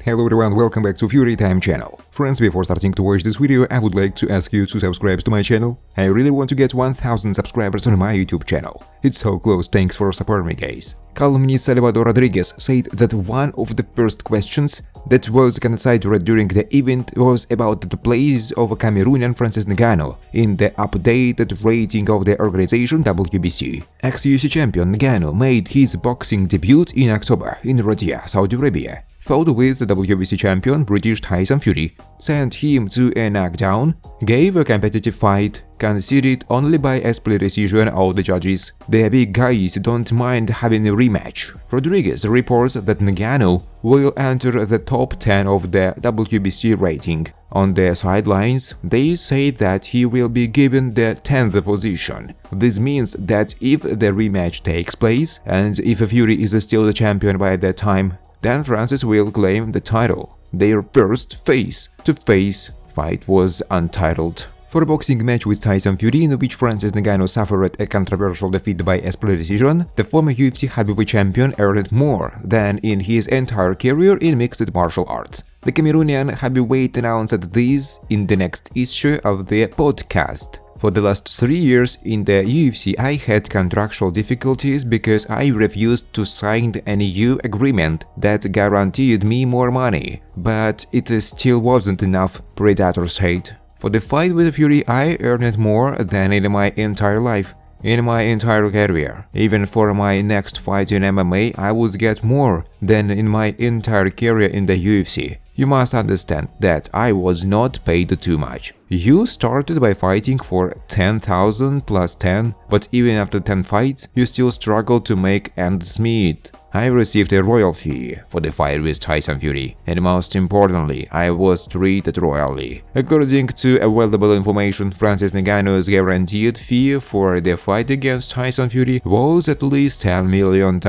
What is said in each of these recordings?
Hello everyone, welcome back to Fury Time channel. Friends, before starting to watch this video, I would like to ask you to subscribe to my channel. I really want to get 1000 subscribers on my YouTube channel. It's so close, thanks for supporting me, guys. Columnist Salvador Rodriguez said that one of the first questions that was considered during the event was about the place of Cameroonian Francis Ngannou in the updated rating of the organization WBC. Ex-UFC champion Ngannou made his boxing debut in October in Riyadh, Saudi Arabia. Fought with the WBC champion British Tyson Fury, sent him to a knockdown, gave a competitive fight, conceded only by a split decision of the judges. The big guys don't mind having a rematch. Rodriguez reports that Ngannou will enter the top 10 of the WBC rating. On the sidelines, they say that he will be given the 10th position. This means that if the rematch takes place, and if Fury is still the champion by that time, then Francis will claim the title. Their first face-to-face fight was untitled. For a boxing match with Tyson Fury, in which Francis Ngannou suffered a controversial defeat by a split decision, the former UFC heavyweight champion earned more than in his entire career in mixed martial arts. The Cameroonian heavyweight announced this in the next issue of the podcast. For the last 3 years in the UFC, I had contractual difficulties because I refused to sign a new agreement that guaranteed me more money. But it still wasn't enough, Predator said. For the fight with Fury, I earned more than in my entire life, in my entire career. Even for my next fight in MMA, I would get more than in my entire career in the UFC. You must understand that I was not paid too much. You started by fighting for 10,000 plus 10, but even after 10 fights, you still struggle to make ends meet. I received a royal fee for the fight with Tyson Fury, and most importantly, I was treated royally. According to available information, Francis Ngannou's guaranteed fee for the fight against Tyson Fury was at least $10 million,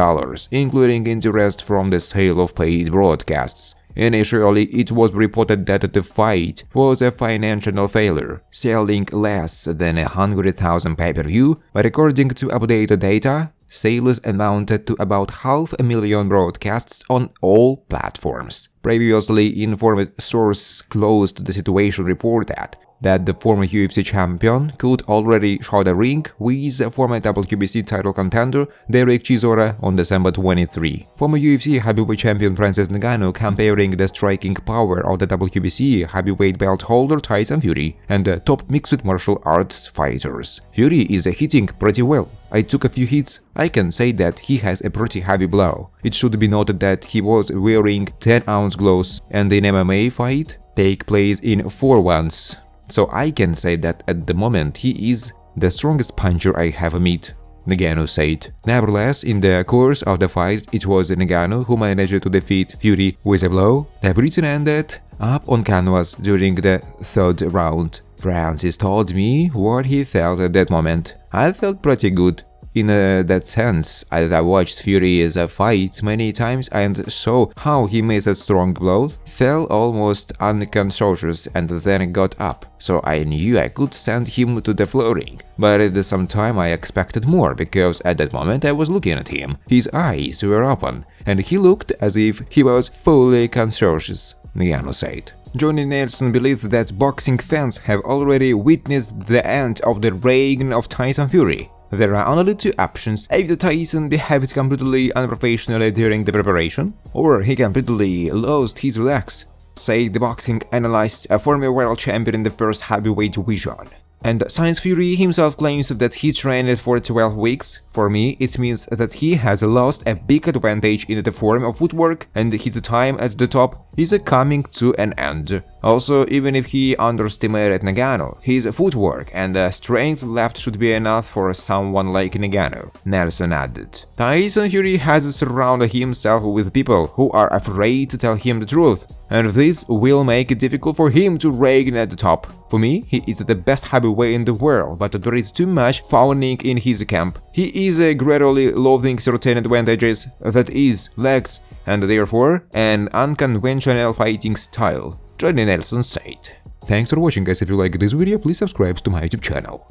including interest from the sale of paid broadcasts. Initially, it was reported that the fight was a financial failure, selling less than 100,000 pay-per-view, but according to updated data, sales amounted to about 500,000 broadcasts on all platforms. Previously informed source close to the situation reported that the former UFC champion could already share the ring with former WBC title contender Derek Chisora on December 23. Former UFC heavyweight champion Francis Ngannou comparing the striking power of the WBC heavyweight belt holder Tyson Fury and the top mixed martial arts fighters. Fury is hitting pretty well. I took a few hits. I can say that he has a pretty heavy blow. It should be noted that he was wearing 10-ounce gloves and in MMA fight take place in 4 rounds. So I can say that at the moment he is the strongest puncher I have met, Ngannou said. Nevertheless, in the course of the fight, it was Ngannou who managed to defeat Fury with a blow. The Briton ended up on canvas during the 3rd round. Francis told me what he felt at that moment. I felt pretty good. In that sense, as I watched Fury's fight many times and saw how he made a strong blow, fell almost unconscious and then got up, so I knew I could send him to the flooring. But at the same time I expected more, because at that moment I was looking at him, his eyes were open, and he looked as if he was fully conscious, Ngannou said. Johnny Nelson believes that boxing fans have already witnessed the end of the reign of Tyson Fury. There are only 2 options: either Tyson behaved completely unprofessionally during the preparation, or he completely lost his legs, said the boxing analyst, a former world champion in the first heavyweight division. And since Fury himself claims that he trained for 12 weeks, for me it means that he has lost a big advantage in the form of footwork, and his time at the top is coming to an end. Also, even if he underestimated Ngannou, his footwork and strength left should be enough for someone like Ngannou, Nelson added. Tyson Fury has surrounded himself with people who are afraid to tell him the truth, and this will make it difficult for him to reign at the top. For me, he is the best heavyweight in the world, but there is too much fawning in his camp. He is gradually losing certain advantages, that is, legs, and therefore an unconventional fighting style, Johnny Nelson said. Thanks for watching, guys. If you like this video, please subscribe to my YouTube channel.